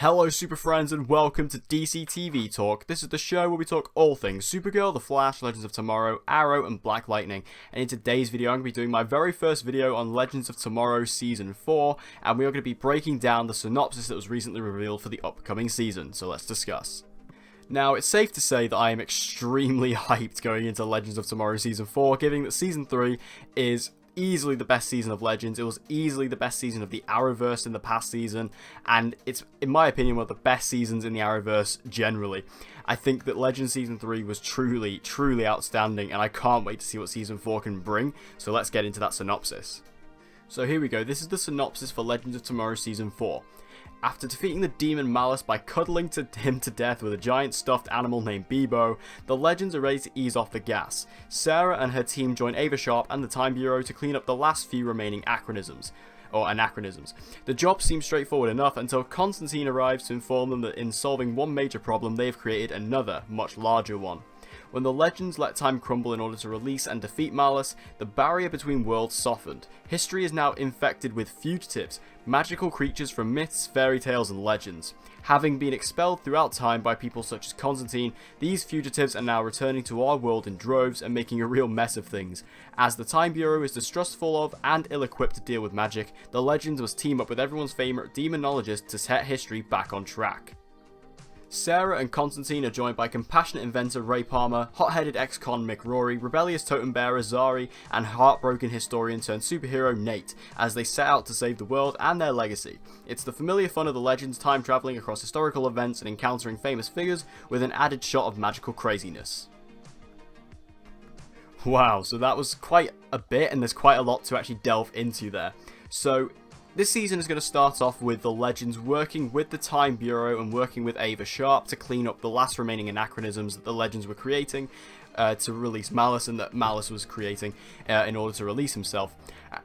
Hello super friends and welcome to DC TV Talk. This is the show where we talk all things Supergirl, The Flash, Legends of Tomorrow, Arrow and Black Lightning. And in today's video I'm going to be doing my very first video on Legends of Tomorrow Season 4, and we are going to be breaking down the synopsis that was recently revealed for the upcoming season, so let's discuss. Now, it's safe to say that I am extremely hyped going into Legends of Tomorrow Season 4, given that Season 3 is easily the best season of Legends. It was easily the best season of the Arrowverse in the past season, and it's, in my opinion, one of the best seasons in the Arrowverse generally. I think that Legends Season 3 was truly outstanding, and I can't wait to see what Season 4 can bring, so let's get into that synopsis. So here we go, this is the synopsis for Legends of Tomorrow Season 4. After defeating the demon Malice by cuddling him to death with a giant stuffed animal named Bebo, the Legends are ready to ease off the gas. Sarah and her team join Ava Sharp and the Time Bureau to clean up the last few remaining anachronisms. The job seems straightforward enough until Constantine arrives to inform them that in solving one major problem they have created another, much larger one. When the Legends let time crumble in order to release and defeat Malice, the barrier between worlds softened. History is now infected with fugitives, magical creatures from myths, fairy tales and legends. Having been expelled throughout time by people such as Constantine, these fugitives are now returning to our world in droves and making a real mess of things. As the Time Bureau is distrustful of and ill-equipped to deal with magic, the Legends must team up with everyone's favourite demonologist to set history back on track. Sarah and Constantine are joined by compassionate inventor Ray Palmer, hot-headed ex-con Mick Rory, rebellious totem bearer Zari, and heartbroken historian turned superhero Nate, as they set out to save the world and their legacy. It's the familiar fun of the Legends time travelling across historical events and encountering famous figures with an added shot of magical craziness. Wow, so that was quite a bit, and there's quite a lot to actually delve into there. So this season is going to start off with the Legends working with the Time Bureau and working with Ava Sharp to clean up the last remaining anachronisms that the Legends were creating to release Malice, and that Malice was creating in order to release himself.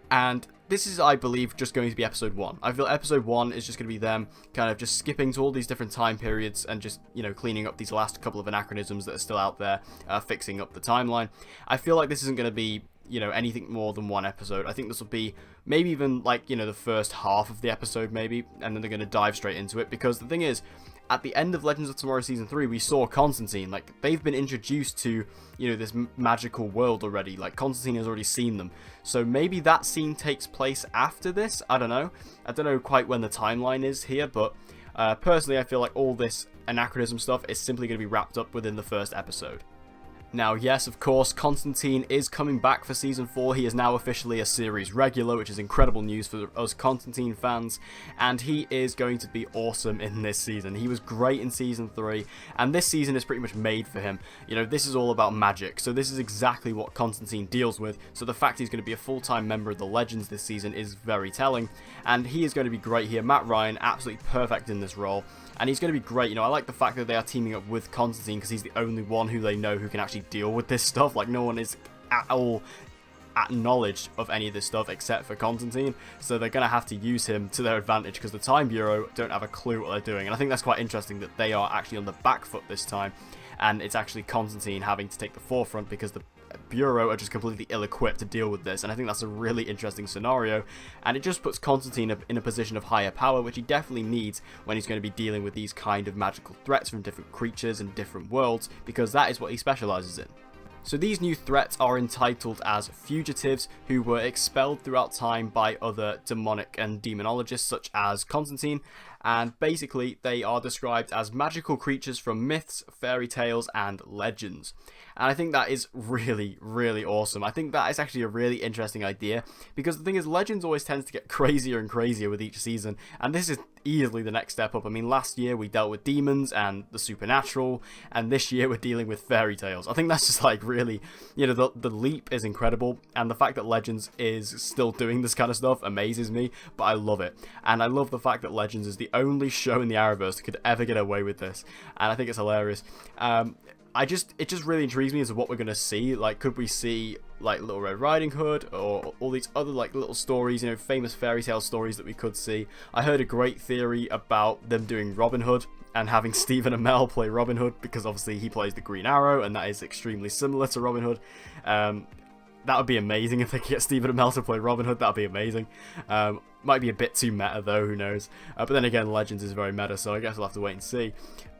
And this is, I believe, just going to be episode 1. I feel episode 1 is just going to be them kind of just skipping to all these different time periods and just, cleaning up these last couple of anachronisms that are still out there, fixing up the timeline. I feel like this isn't going to be anything more than one episode. I think this will be maybe even like, the first half of the episode maybe, and then they're going to dive straight into it, because the thing is, at the end of Legends of Tomorrow Season 3, we saw Constantine. Like, they've been introduced to, this magical world already. Like, Constantine has already seen them. So maybe that scene takes place after this? I don't know. I don't know quite when the timeline is here, but personally, I feel like all this anachronism stuff is simply going to be wrapped up within the first episode. Now, yes, of course, Constantine is coming back for Season 4. He is now officially a series regular, which is incredible news for us Constantine fans, and he is going to be awesome in this season. He was great in Season 3, and this season is pretty much made for him. This is all about magic, so this is exactly what Constantine deals with, so the fact he's going to be a full-time member of the Legends this season is very telling, and he is going to be great here. Matt Ryan, absolutely perfect in this role. And he's going to be great. I like the fact that they are teaming up with Constantine because he's the only one who they know who can actually deal with this stuff. Like, no one is at all at knowledge of any of this stuff except for Constantine. So they're going to have to use him to their advantage because the Time Bureau don't have a clue what they're doing. And I think that's quite interesting that they are actually on the back foot this time. And it's actually Constantine having to take the forefront because the Bureau are just completely ill-equipped to deal with this, and I think that's a really interesting scenario, and it just puts Constantine in a position of higher power, which he definitely needs when he's going to be dealing with these kind of magical threats from different creatures and different worlds, because that is what he specializes in. So these new threats are entitled as fugitives who were expelled throughout time by other demonic and demonologists such as Constantine, and basically they are described as magical creatures from myths, fairy tales and legends. And I think that is really awesome. I think that is actually a really interesting idea, because the thing is, Legends always tends to get crazier and crazier with each season, and this is easily the next step up. I mean, last year we dealt with demons and the supernatural, and this year we're dealing with fairy tales. I think that's just like really, the leap is incredible, and the fact that Legends is still doing this kind of stuff amazes me, but I love it. And I love the fact that Legends is the only show in the Arrowverse that could ever get away with this, and I think it's hilarious. It just really intrigues me as to what we're going to see. Like, could we see, like, Little Red Riding Hood, or all these other, like, little stories, famous fairy tale stories that we could see. I heard a great theory about them doing Robin Hood, and having Stephen Amell play Robin Hood, because obviously he plays the Green Arrow, and that is extremely similar to Robin Hood. that would be amazing if they could get Stephen Amell to play Robin Hood. That would be amazing. Might be a bit too meta though, who knows. But then again, Legends is very meta, so I guess we'll have to wait and see.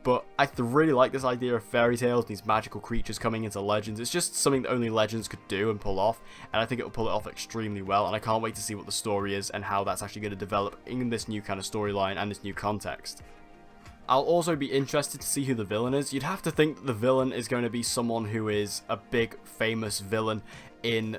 But I really like this idea of fairy tales, these magical creatures coming into Legends. It's just something that only Legends could do and pull off, and I think it will pull it off extremely well, and I can't wait to see what the story is and how that's actually going to develop in this new kind of storyline and this new context. I'll also be interested to see who the villain is. You'd have to think that the villain is going to be someone who is a big, famous villain in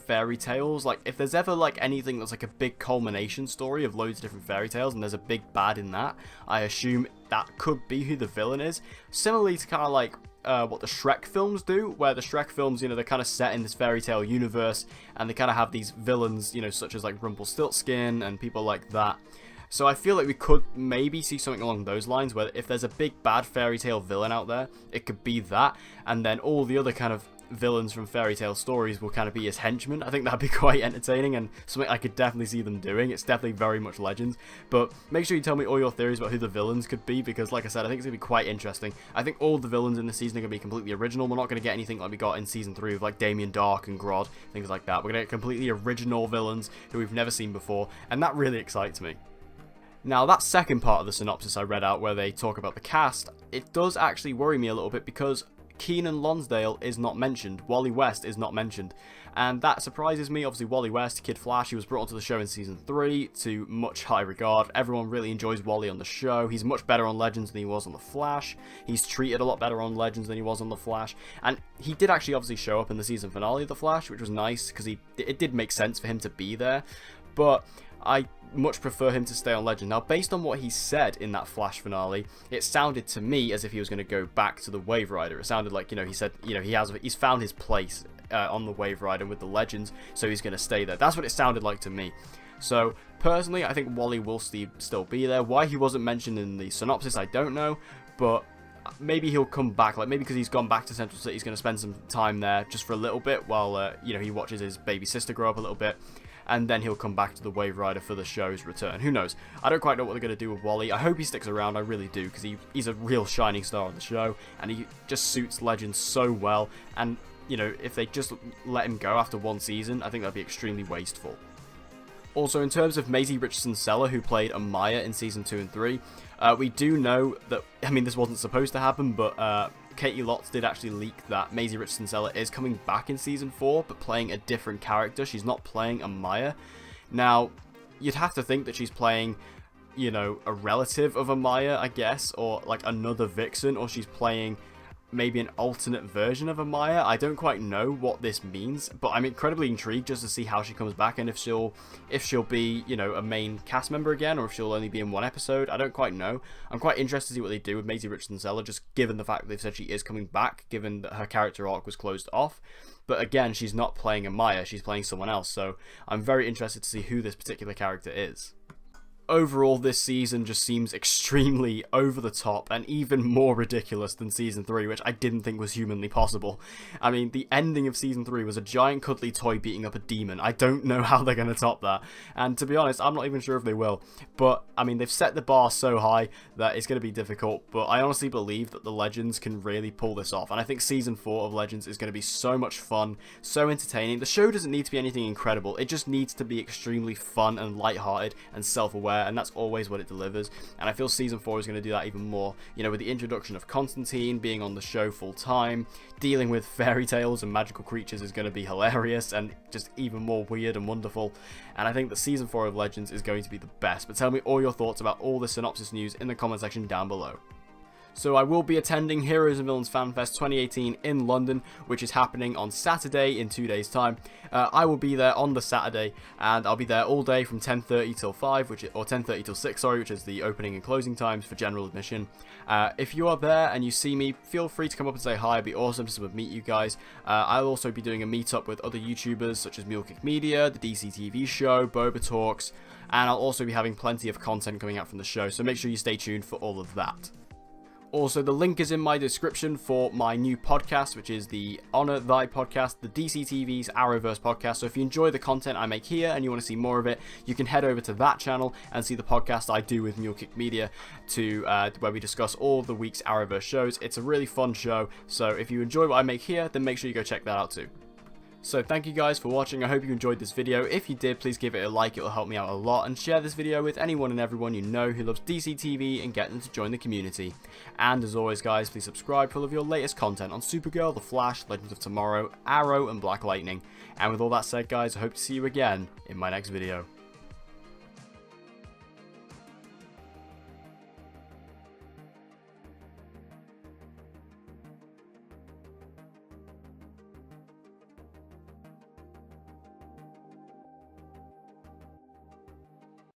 fairy tales. Like, if there's ever like anything that's like a big culmination story of loads of different fairy tales and there's a big bad in that, I assume that could be who the villain is. Similarly to kind of like what the Shrek films do, where the Shrek films, you know, they're kind of set in this fairy tale universe and they kind of have these villains, you know, such as like Rumpelstiltskin and people like that. So I feel like we could maybe see something along those lines, where if there's a big bad fairy tale villain out there, it could be that, and then all the other kind of villains from fairy tale stories will kind of be his henchmen. I think that'd be quite entertaining and something I could definitely see them doing. It's definitely very much Legends, but make sure you tell me all your theories about who the villains could be, because like I said, I think it's going to be quite interesting. I think all the villains in the season are going to be completely original. We're not going to get anything like we got in Season 3 with like Damien Dark and Grodd, things like that. We're going to get completely original villains who we've never seen before, and that really excites me. Now, that second part of the synopsis I read out where they talk about the cast, it does actually worry me a little bit because Keenan Lonsdale is not mentioned, Wally West is not mentioned, and that surprises me. Obviously, Wally West, Kid Flash, he was brought onto the show in Season 3 to much high regard. Everyone really enjoys Wally on the show. He's much better on Legends than he was on The Flash. He's treated a lot better on Legends than he was on The Flash, and he did actually obviously show up in the season finale of The Flash, which was nice because it did make sense for him to be there, but I much prefer him to stay on Legend. Now, based on what he said in that Flash finale, it sounded to me as if he was going to go back to the Wave Rider. It sounded like, you know, he said, you know, he's found his place on the Wave Rider with the Legends, so he's going to stay there. That's what it sounded like to me. So, personally, I think Wally will still be there. Why he wasn't mentioned in the synopsis, I don't know, but maybe he'll come back. Like, maybe because he's gone back to Central City, he's going to spend some time there just for a little bit while, you know, he watches his baby sister grow up a little bit. And then he'll come back to the Wave Rider for the show's return. Who knows? I don't quite know what they're going to do with Wally. I hope he sticks around, I really do, because he's a real shining star on the show, and he just suits Legends so well, and, you know, if they just let him go after one season, I think that'd be extremely wasteful. Also, in terms of Maisie Richardson-Seller, who played Amaya in Season 2 and 3, we do know that, I mean, this wasn't supposed to happen, but Katie Lotz did actually leak that Maisie Richardson-Seller is coming back in Season 4, but playing a different character. She's not playing Amaya. Now, you'd have to think that she's playing, you know, a relative of Amaya, I guess, or like another Vixen, or she's playing maybe an alternate version of Amaya. I don't quite know what this means, but I'm incredibly intrigued just to see how she comes back and if she'll be, you know, a main cast member again, or if she'll only be in one episode. I don't quite know. I'm quite interested to see what they do with Maisie Richardson-Seller, just given the fact that they've said she is coming back, given that her character arc was closed off. But again, she's not playing Amaya, she's playing someone else, so I'm very interested to see who this particular character is. Overall, this season just seems extremely over the top and even more ridiculous than Season 3, which I didn't think was humanly possible. I mean, the ending of Season 3 was a giant cuddly toy beating up a demon. I don't know how they're going to top that, and to be honest, I'm not even sure if they will. But, I mean, they've set the bar so high that it's going to be difficult, but I honestly believe that the Legends can really pull this off, and I think Season 4 of Legends is going to be so much fun, so entertaining. The show doesn't need to be anything incredible, it just needs to be extremely fun and lighthearted and self-aware, and that's always what it delivers, and I feel Season 4 is going to do that even more, you know, with the introduction of Constantine being on the show full time. Dealing with fairy tales and magical creatures is going to be hilarious and just even more weird and wonderful, and I think that Season 4 of Legends is going to be the best. But tell me all your thoughts about all the Synopsis news in the comment section down below. So I will be attending Heroes and Villains FanFest 2018 in London, which is happening on Saturday in 2 days' time. I will be there on the Saturday, and I'll be there all day from 10:30 till 5, or 10:30 till 6, sorry, which is the opening and closing times for general admission. If you are there and you see me, feel free to come up and say hi. It'd be awesome to meet you guys. I'll also be doing a meetup with other YouTubers such as Mulekick Media, the DC TV show, Boba Talks, and I'll also be having plenty of content coming out from the show, so make sure you stay tuned for all of that. Also, the link is in my description for my new podcast, which is the Honor Thy podcast, the DC TV's Arrowverse podcast. So if you enjoy the content I make here and you want to see more of it, you can head over to that channel and see the podcast I do with Mulekick Media, where we discuss all of the week's Arrowverse shows. It's a really fun show, so if you enjoy what I make here, then make sure you go check that out too. So thank you guys for watching. I hope you enjoyed this video. If you did, please give it a like, it will help me out a lot, and share this video with anyone and everyone you know who loves DC TV and get them to join the community. And as always guys, please subscribe for all of your latest content on Supergirl, The Flash, Legends of Tomorrow, Arrow and Black Lightning. And with all that said guys, I hope to see you again in my next video.